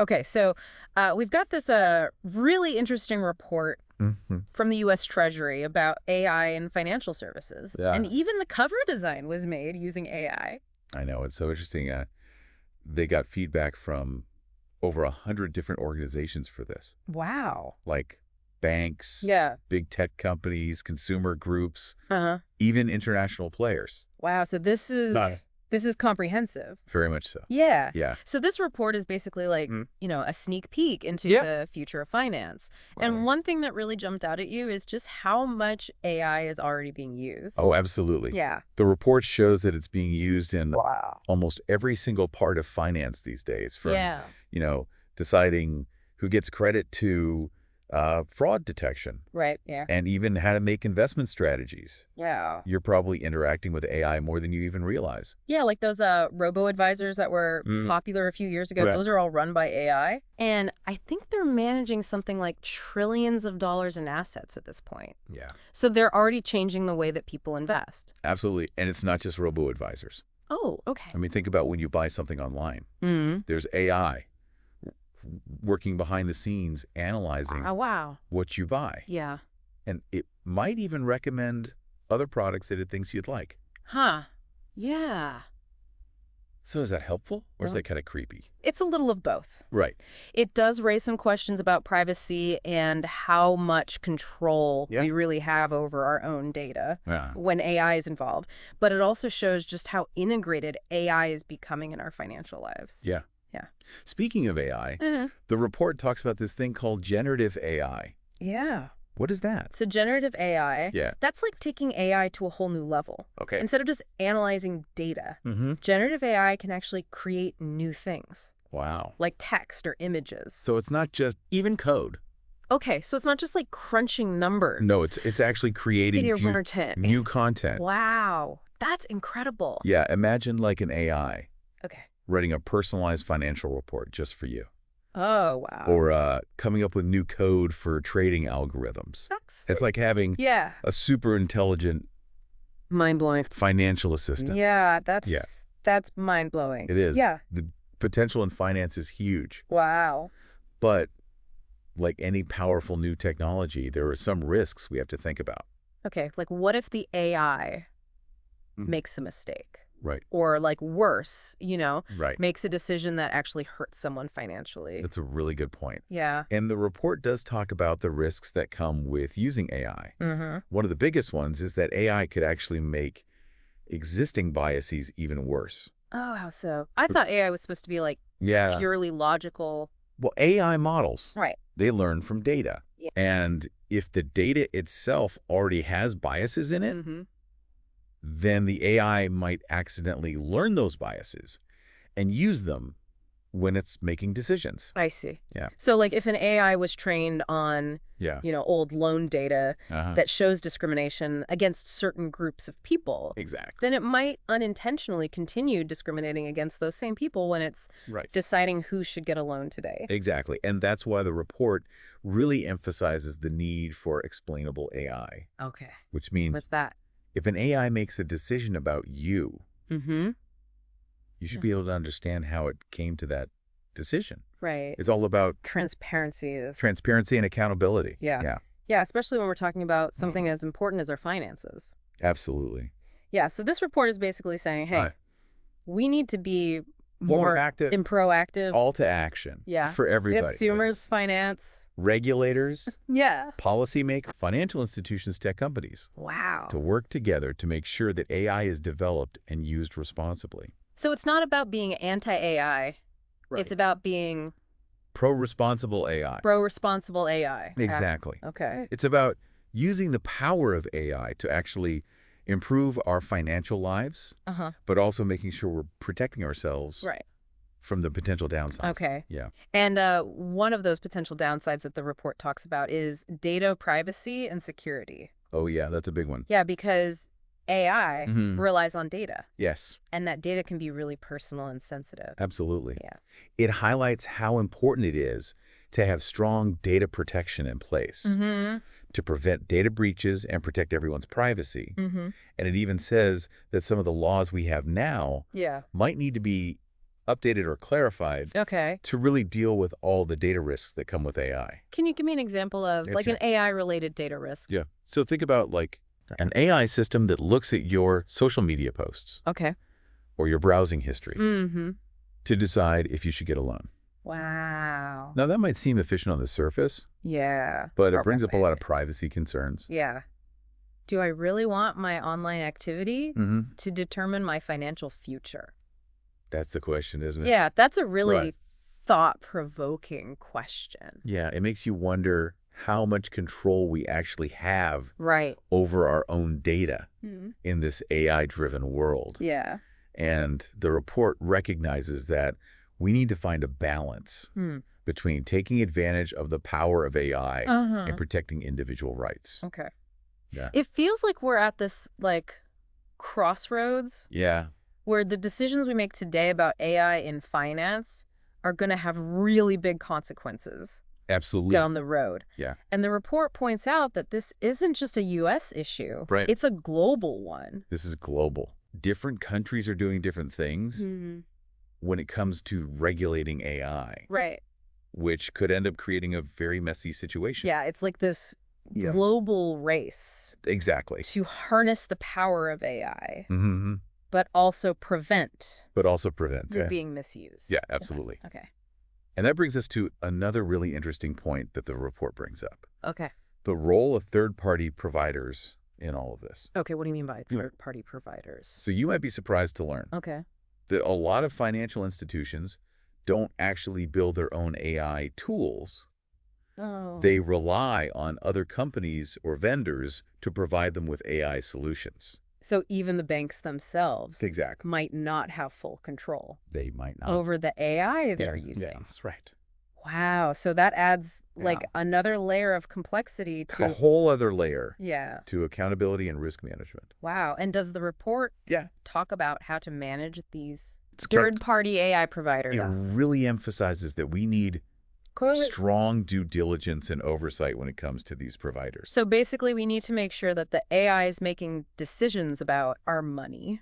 Okay, so we've got this really interesting report from the U.S. Treasury about AI and financial services. Yeah. And even the cover design was made using AI. I know. It's so interesting. They got feedback from over 100 different organizations for this, Wow. like banks, Yeah. big tech companies, consumer groups, Uh-huh. even international players. Wow, so this is comprehensive. Very much so. Yeah. Yeah. So this report is basically like, a sneak peek into Yeah. the future of finance. Right. And one thing that really jumped out at you is just how much AI is already being used. Oh, absolutely. Yeah. The report shows that it's being used in Wow. almost every single part of finance these days, from, Yeah. deciding who gets credit to fraud detection, Right. Yeah. and even how to make investment strategies. Yeah. You're probably interacting with AI more than you even realize. Yeah, like those robo-advisors that were popular a few years ago, Right. those are all run by AI. And I think they're managing something like trillions of dollars in assets at this point. Yeah. So they're already changing the way that people invest. Absolutely. And it's not just robo-advisors. Oh, okay. I mean, think about when you buy something online. Mm. There's AI working behind the scenes, analyzing Oh, wow. what you buy. Yeah. And it might even recommend other products that it thinks you'd like. Huh. Yeah. So is that helpful, or is Well, that kind of creepy? it's a little of both. Right. It does raise some questions about privacy and how much control we really have over our own data Yeah. when AI is involved. But it also shows just how integrated AI is becoming in our financial lives. Yeah. Yeah. Speaking of AI, the report talks about this thing called generative AI. Yeah. What is that? So generative AI, Yeah. that's like taking AI to a whole new level. Okay. Instead of just analyzing data, generative AI can actually create new things, Wow. like text or images. So it's not just even code. Okay, so it's not just like crunching numbers. No, it's actually creating new content. Wow, that's incredible. Yeah, imagine like an AI Okay. writing a personalized financial report just for you. Oh, wow. Or coming up with new code for trading algorithms. It's like having a super intelligent, mind-blowing financial assistant. Yeah, that's mind-blowing. It is. Yeah. The potential in finance is huge. Wow. But like any powerful new technology, there are some risks we have to think about. Okay, like what if the AI makes a mistake? Right. Or like worse, Right. makes a decision that actually hurts someone financially. That's a really good point. Yeah. And the report does talk about the risks that come with using AI. One of the biggest ones is that AI could actually make existing biases even worse. Oh, how so? I thought AI was supposed to be like purely logical. Well, AI models, Right. they learn from data. Yeah. And if the data itself already has biases in it, then the AI might accidentally learn those biases and use them when it's making decisions. I see. Yeah. So like if an AI was trained on, Yeah. Old loan data that shows discrimination against certain groups of people, Exactly. then it might unintentionally continue discriminating against those same people when it's deciding who should get a loan today. Exactly. And that's why the report really emphasizes the need for explainable AI. Okay. Which means What's that? if an AI makes a decision about you, you should be able to understand how it came to that decision. Right. It's all about Transparency and accountability. Yeah. Yeah, especially when we're talking about something as important as our finances. Absolutely. Yeah, so this report is basically saying, hey, we need to be more active and proactive. All to action. Yeah. For everybody. Consumers, finance. Regulators. Yeah. Policymakers, financial institutions, tech companies. Wow. To work together to make sure that AI is developed and used responsibly. So it's not about being anti-AI. Right. It's about being pro-responsible AI. Pro-responsible AI. Exactly. Okay. It's about using the power of AI to actually improve our financial lives, but also making sure we're protecting ourselves from the potential downsides. Okay. Yeah. And one of those potential downsides that the report talks about is data privacy and security. Oh, yeah, that's a big one. Yeah, because AI relies on data. Yes. And that data can be really personal and sensitive. Absolutely. Yeah. It highlights how important it is to have strong data protection in place to prevent data breaches and protect everyone's privacy. And it even says that some of the laws we have now might need to be updated or clarified Okay. to really deal with all the data risks that come with AI. Can you give me an example of That's like an right. AI-related data risk? Yeah. So think about like an AI system that looks at your social media posts Okay. or your browsing history Mm-hmm. to decide if you should get a loan. Wow. Now, that might seem efficient on the surface, Yeah. but it brings up a lot of privacy concerns. Yeah. Do I really want my online activity Mm-hmm. to determine my financial future? That's the question, isn't it? Yeah, that's a really Right. thought-provoking question. Yeah, it makes you wonder how much control we actually have Right. over our own data Mhm. in this AI-driven world. Yeah. And the report recognizes that we need to find a balance between taking advantage of the power of AI and protecting individual rights. Okay. Yeah. It feels like we're at this, like, crossroads Yeah, where the decisions we make today about AI in finance are going to have really big consequences absolutely. down the road. Yeah. And the report points out that this isn't just a U.S. issue. Right. It's a global one. This is global. Different countries are doing different things when it comes to regulating AI, Right. which could end up creating a very messy situation. Yeah, it's like this Yeah. global race Exactly. to harness the power of AI, Mm-hmm. but also prevent But also prevent. it being misused. Yeah, absolutely. Okay. And that brings us to another really interesting point that the report brings up. Okay. The role of third-party providers in all of this. Okay, what do you mean by third-party providers? So you might be surprised to learn Okay. that a lot of financial institutions don't actually build their own AI tools. Oh. They rely on other companies or vendors to provide them with AI solutions. So even the banks themselves Exactly. might not have full control They might not. over the AI they're Yeah, using. that's right. Wow. So that adds like Yeah. another layer of complexity A to... whole other layer Yeah. to accountability and risk management. Wow. And does the report Yeah. talk about how to manage these Start- third-party AI providers? It really emphasizes that we need strong due diligence and oversight when it comes to these providers. So basically, we need to make sure that the AIs making decisions about our money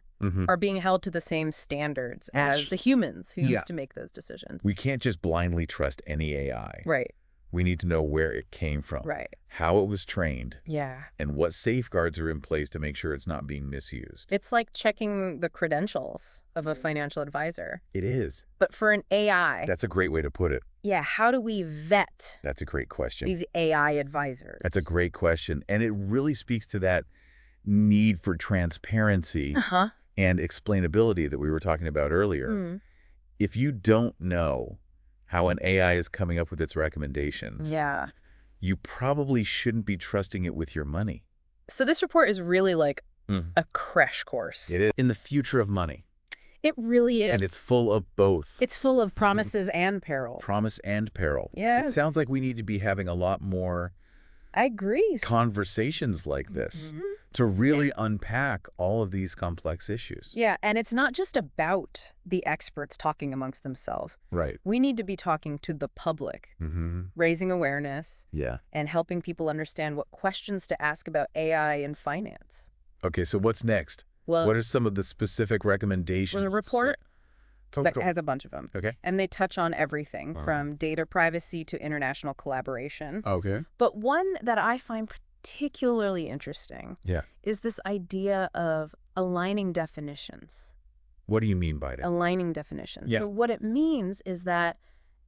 are being held to the same standards as the humans who used to make those decisions. We can't just blindly trust any AI. Right. We need to know where it came from, Right. how it was trained, Yeah. and what safeguards are in place to make sure it's not being misused. It's like checking the credentials of a financial advisor. It is. But for an AI, That's a great way to put it. yeah, how do we vet That's a great question. these AI advisors? That's a great question. And it really speaks to that need for transparency and explainability that we were talking about earlier. If you don't know how an AI is coming up with its recommendations, Yeah. you probably shouldn't be trusting it with your money. So this report is really like a crash course. It is in the future of money. It really is. And it's full of both. It's full of promises and peril. Promise and peril. Yeah. It sounds like we need to be having a lot more I agree. conversations like this to really unpack all of these complex issues. Yeah, and it's not just about the experts talking amongst themselves. Right. We need to be talking to the public, raising awareness, Yeah. and helping people understand what questions to ask about AI and finance. Okay, so what's next? Well, What are some of the specific recommendations? the report that Talk- has a bunch of them. Okay. And they touch on everything from data privacy to international collaboration. Okay. But one that I find particularly interesting Yeah. is this idea of aligning definitions. What do you mean by that? Aligning definitions. Yeah. So what it means is that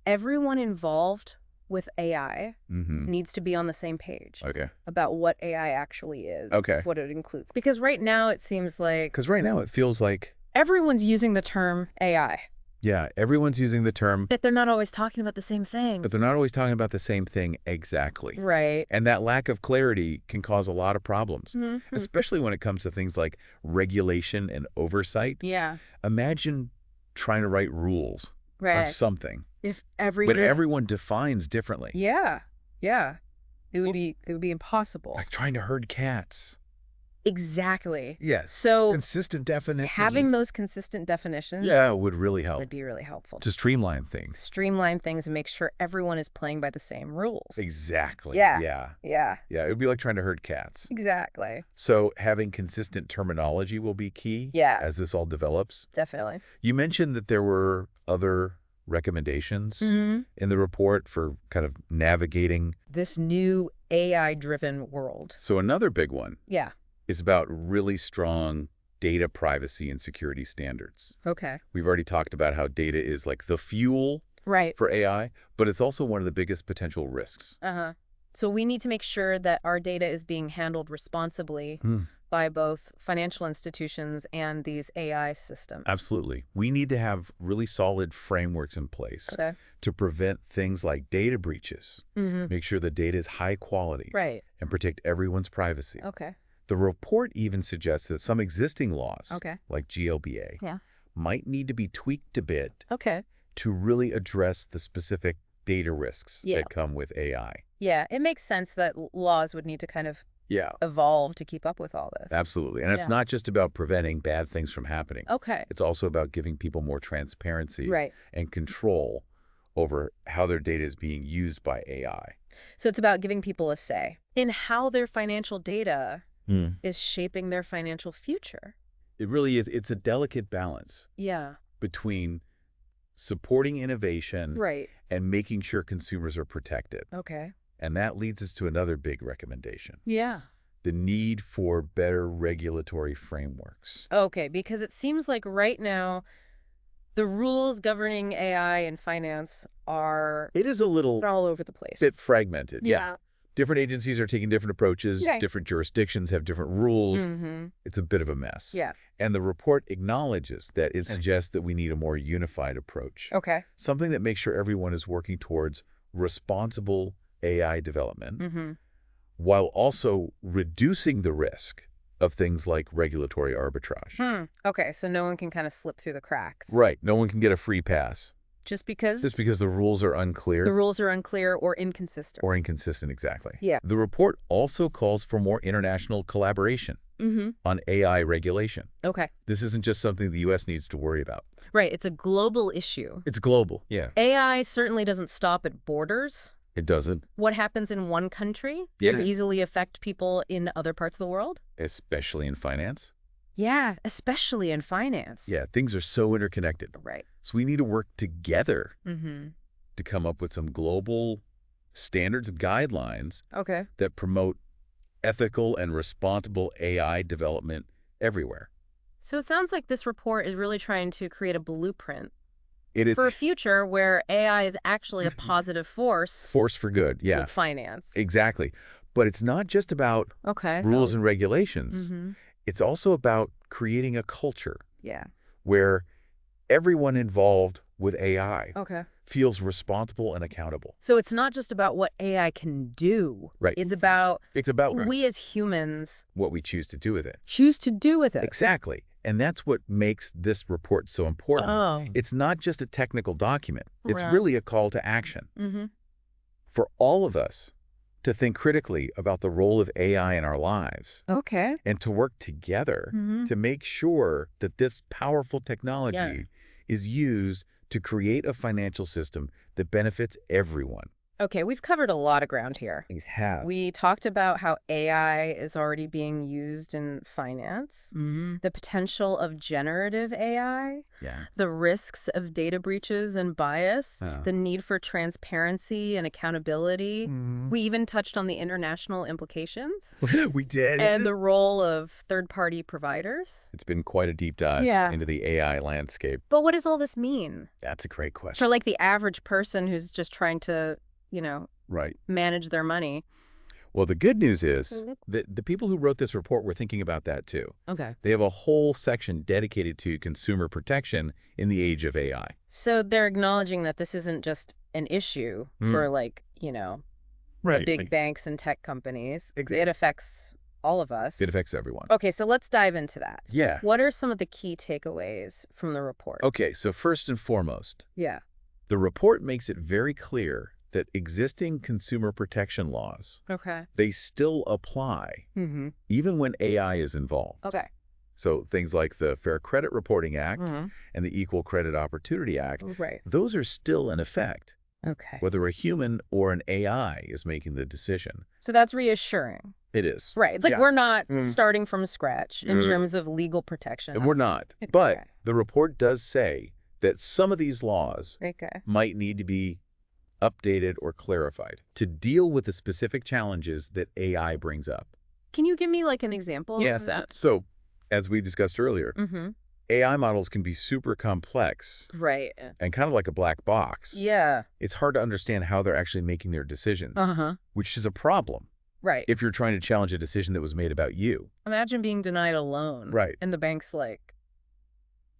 everyone involved with AI needs to be on the same page Okay. about what AI actually is, Okay. what it includes. Because right now it seems like Because right now it feels like, everyone's using the term AI, yeah, everyone's using the term, but they're not always talking about the same thing. but they're not always talking about the same thing exactly. Right. And that lack of clarity can cause a lot of problems, especially when it comes to things like regulation and oversight. Yeah. Imagine trying to write rules on Right. something, If but everyone defines differently. Yeah. Yeah. It would be impossible. Like trying to herd cats. Exactly. Yes. So Consistent definitions. having those consistent definitions would really help. would be really helpful. To streamline things. Streamline things and make sure everyone is playing by the same rules. Exactly. Yeah. Yeah. Yeah. Yeah, it would be like trying to herd cats. Exactly. So having consistent terminology will be key as this all develops. Definitely. You mentioned that there were other recommendations in the report for kind of navigating this new AI-driven world. So another big one Yeah. is about really strong data privacy and security standards. Okay. We've already talked about how data is like the fuel for AI, but it's also one of the biggest potential risks. So we need to make sure that our data is being handled responsibly by both financial institutions and these AI systems. Absolutely. We need to have really solid frameworks in place to prevent things like data breaches, make sure the data is high quality, and protect everyone's privacy. The report even suggests that some existing laws, like GLBA, might need to be tweaked a bit to really address the specific data risks that come with AI. Yeah, it makes sense that laws would need to kind of evolve to keep up with all this. Absolutely. And it's not just about preventing bad things from happening. It's also about giving people more transparency and control over how their data is being used by AI. So it's about giving people a say in how their financial data is shaping their financial future. It really is. It's a delicate balance between supporting innovation and making sure consumers are protected. And that leads us to another big recommendation. The need for better regulatory frameworks. Because it seems like right now, the rules governing AI and finance are It is a little all over the place. Bit fragmented. Different agencies are taking different approaches. Different jurisdictions have different rules. It's a bit of a mess. And the report acknowledges that it suggests that we need a more unified approach. Something that makes sure everyone is working towards responsible AI development while also reducing the risk of things like regulatory arbitrage. So no one can kind of slip through the cracks. Right. No one can get a free pass. Just because the rules are unclear. The rules are unclear or inconsistent. Exactly. Yeah. The report also calls for more international collaboration on AI regulation. This isn't just something the U.S. needs to worry about. Right. It's a global issue. It's global. AI certainly doesn't stop at borders. It doesn't. What happens in one country can easily affect people in other parts of the world. Especially in finance. Yeah, especially in finance. Yeah, things are so interconnected. Right. So we need to work together to come up with some global standards and guidelines that promote ethical and responsible AI development everywhere. So it sounds like this report is really trying to create a blueprint It is for a future where AI is actually a positive force. Force for good, in finance. Exactly. But it's not just about rules and regulations. It's also about creating a culture where everyone involved with AI feels responsible and accountable. So it's not just about what AI can do. Right. It's about we as humans what we choose to do with it. Exactly. And that's what makes this report so important. It's not just a technical document. It's really a call to action for all of us to think critically about the role of AI in our lives. And to work together to make sure that this powerful technology is used to create a financial system that benefits everyone. Okay, we've covered a lot of ground here. We have. We talked about how AI is already being used in finance, the potential of generative AI, the risks of data breaches and bias, the need for transparency and accountability. We even touched on the international implications. We did. And the role of third-party providers. It's been quite a deep dive into the AI landscape. But what does all this mean? That's a great question. For like the average person who's just trying to manage their money. Well, the good news is that the people who wrote this report were thinking about that too. They have a whole section dedicated to consumer protection in the age of AI. So they're acknowledging that this isn't just an issue for the big banks and tech companies. It affects all of us. It affects everyone. Okay, so let's dive into that. Yeah. What are some of the key takeaways from the report? Okay, so first and foremost, the report makes it very clear that existing consumer protection laws, Okay. they still apply, even when AI is involved. Okay. So things like the Fair Credit Reporting Act Mm-hmm. and the Equal Credit Opportunity Act, Right. those are still in effect, Okay. whether a human or an AI is making the decision. So that's reassuring. It is. Right. It's like Yeah. we're not starting from scratch in terms of legal protection. And we're not. But the report does say that some of these laws might need to be updated or clarified to deal with the specific challenges that AI brings up. Can you give me like an example of that? So, as we discussed earlier, AI models can be super complex. Right. And kind of like a black box. Yeah. It's hard to understand how they're actually making their decisions, which is a problem. Right. If you're trying to challenge a decision that was made about you. Imagine being denied a loan. Right. And the bank's like,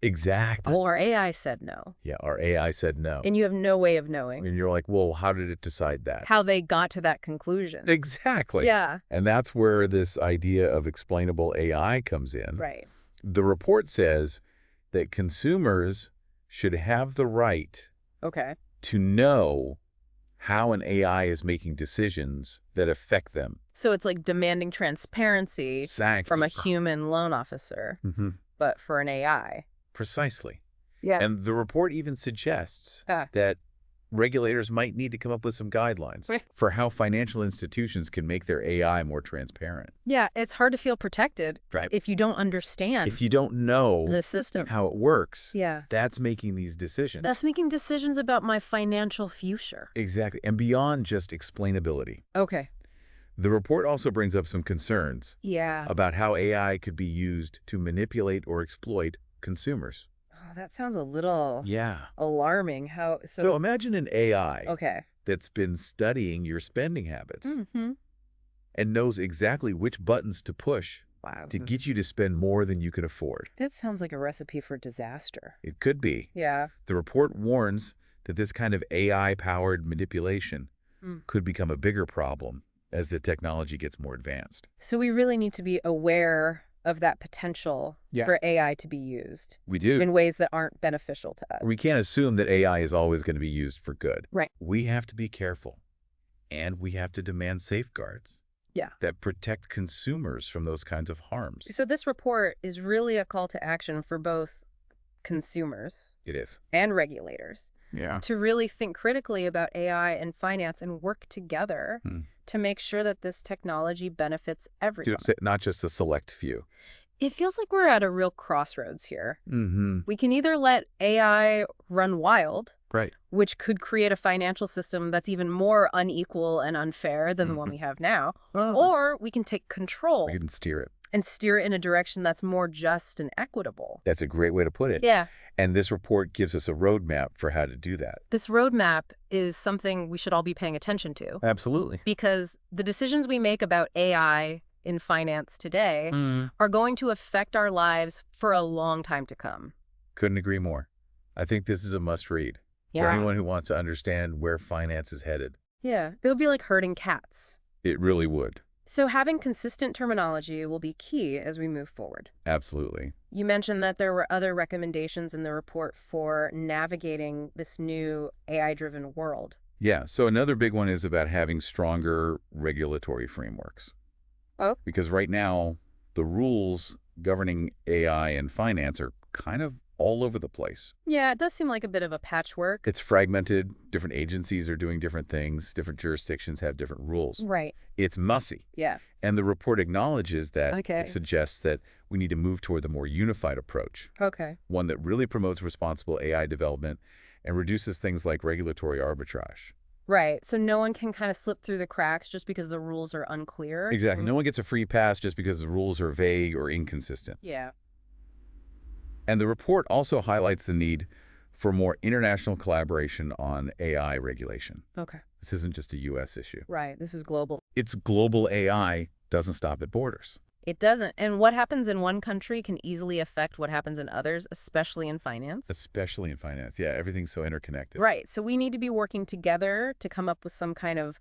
exactly. oh, our AI said no. Yeah, our AI said no. And you have no way of knowing. And you're like, well, how did it decide that? How they got to that conclusion. Exactly. Yeah. And that's where this idea of explainable AI comes in. Right. The report says that consumers should have the right to know how an AI is making decisions that affect them. So it's like demanding transparency from a human loan officer, but for an AI. Precisely. Yeah. And the report even suggests that regulators might need to come up with some guidelines for how financial institutions can make their AI more transparent. Yeah, it's hard to feel protected if you don't understand. If you don't know the system, how it works, yeah, that's making these decisions. That's making decisions about my financial future. Exactly. And beyond just explainability. Okay. The report also brings up some concerns about how AI could be used to manipulate or exploit consumers. Oh, that sounds a little alarming. So imagine an AI that's been studying your spending habits and knows exactly which buttons to push to get you to spend more than you can afford. That sounds like a recipe for disaster. It could be. Yeah. The report warns that this kind of AI-powered manipulation could become a bigger problem as the technology gets more advanced. So we really need to be aware of that potential for AI to be used. We do. In ways that aren't beneficial to us. We can't assume that AI is always going to be used for good. Right. We have to be careful, and we have to demand safeguards that protect consumers from those kinds of harms. So this report is really a call to action for both consumers and regulators to really think critically about AI and finance and work together to make sure that this technology benefits everyone. Not just the select few. It feels like we're at a real crossroads here. We can either let AI run wild, which could create a financial system that's even more unequal and unfair than the one we have now, or we can take control. We can steer it. And steer it in a direction that's more just and equitable. That's a great way to put it. Yeah. And this report gives us a roadmap for how to do that. This roadmap is something we should all be paying attention to. Absolutely. Because the decisions we make about AI in finance today are going to affect our lives for a long time to come. Couldn't agree more. I think this is a must-read for anyone who wants to understand where finance is headed. Yeah. It would be like herding cats. It really would. So having consistent terminology will be key as we move forward. Absolutely. You mentioned that there were other recommendations in the report for navigating this new AI-driven world. Yeah, so another big one is about having stronger regulatory frameworks. Oh. Because right now, the rules governing AI and finance are kind of all over the place. Yeah, it does seem like a bit of a patchwork. It's fragmented. Different agencies are doing different things. Different jurisdictions have different rules. Right. It's messy. Yeah. And the report acknowledges that. It suggests that we need to move toward a more unified approach. Okay. One that really promotes responsible AI development and reduces things like regulatory arbitrage. Right. So no one can kind of slip through the cracks just because the rules are unclear. Exactly. No one gets a free pass just because the rules are vague or inconsistent. Yeah. And the report also highlights the need for more international collaboration on AI regulation. Okay. This isn't just a U.S. issue. Right. This is global. It's global AI doesn't stop at borders. It doesn't. And what happens in one country can easily affect what happens in others, especially in finance. Especially in finance. Yeah, everything's so interconnected. Right. So we need to be working together to come up with some kind of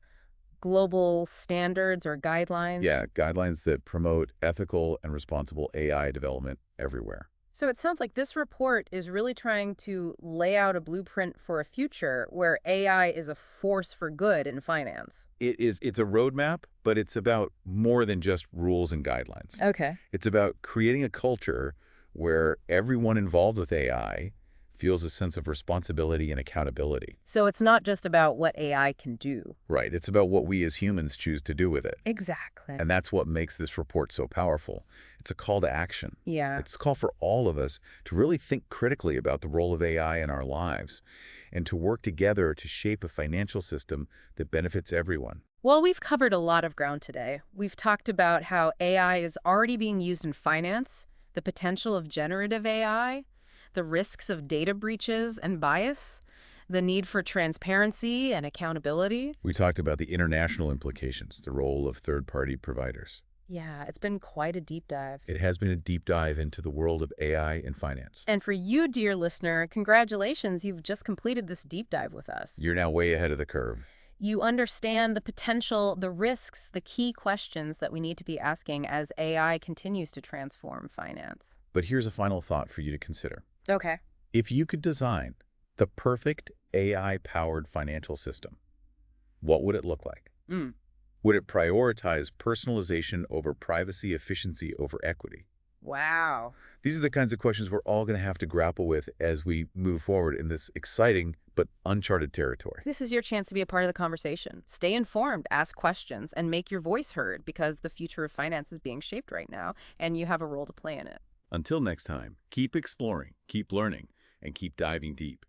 global standards or guidelines. Yeah, guidelines that promote ethical and responsible AI development everywhere. So it sounds like this report is really trying to lay out a blueprint for a future where AI is a force for good in finance. It's a roadmap, but it's about more than just rules and guidelines. Okay. It's about creating a culture where everyone involved with AI feels a sense of responsibility and accountability. So it's not just about what AI can do. Right. It's about what we as humans choose to do with it. Exactly. And that's what makes this report so powerful. It's a call to action. Yeah. It's a call for all of us to really think critically about the role of AI in our lives and to work together to shape a financial system that benefits everyone. Well, we've covered a lot of ground today. We've talked about how AI is already being used in finance, the potential of generative AI, the risks of data breaches and bias, the need for transparency and accountability. We talked about the international implications, the role of third-party providers. Yeah, it's been quite a deep dive. It has been a deep dive into the world of AI in finance. And for you, dear listener, congratulations, you've just completed this deep dive with us. You're now way ahead of the curve. You understand the potential, the risks, the key questions that we need to be asking as AI continues to transform finance. But here's a final thought for you to consider. Okay. If you could design the perfect AI-powered financial system, what would it look like? Would it prioritize personalization over privacy, efficiency over equity? Wow. These are the kinds of questions we're all going to have to grapple with as we move forward in this exciting but uncharted territory. This is your chance to be a part of the conversation. Stay informed, ask questions, and make your voice heard because the future of finance is being shaped right now, and you have a role to play in it. Until next time, keep exploring, keep learning, and keep diving deep.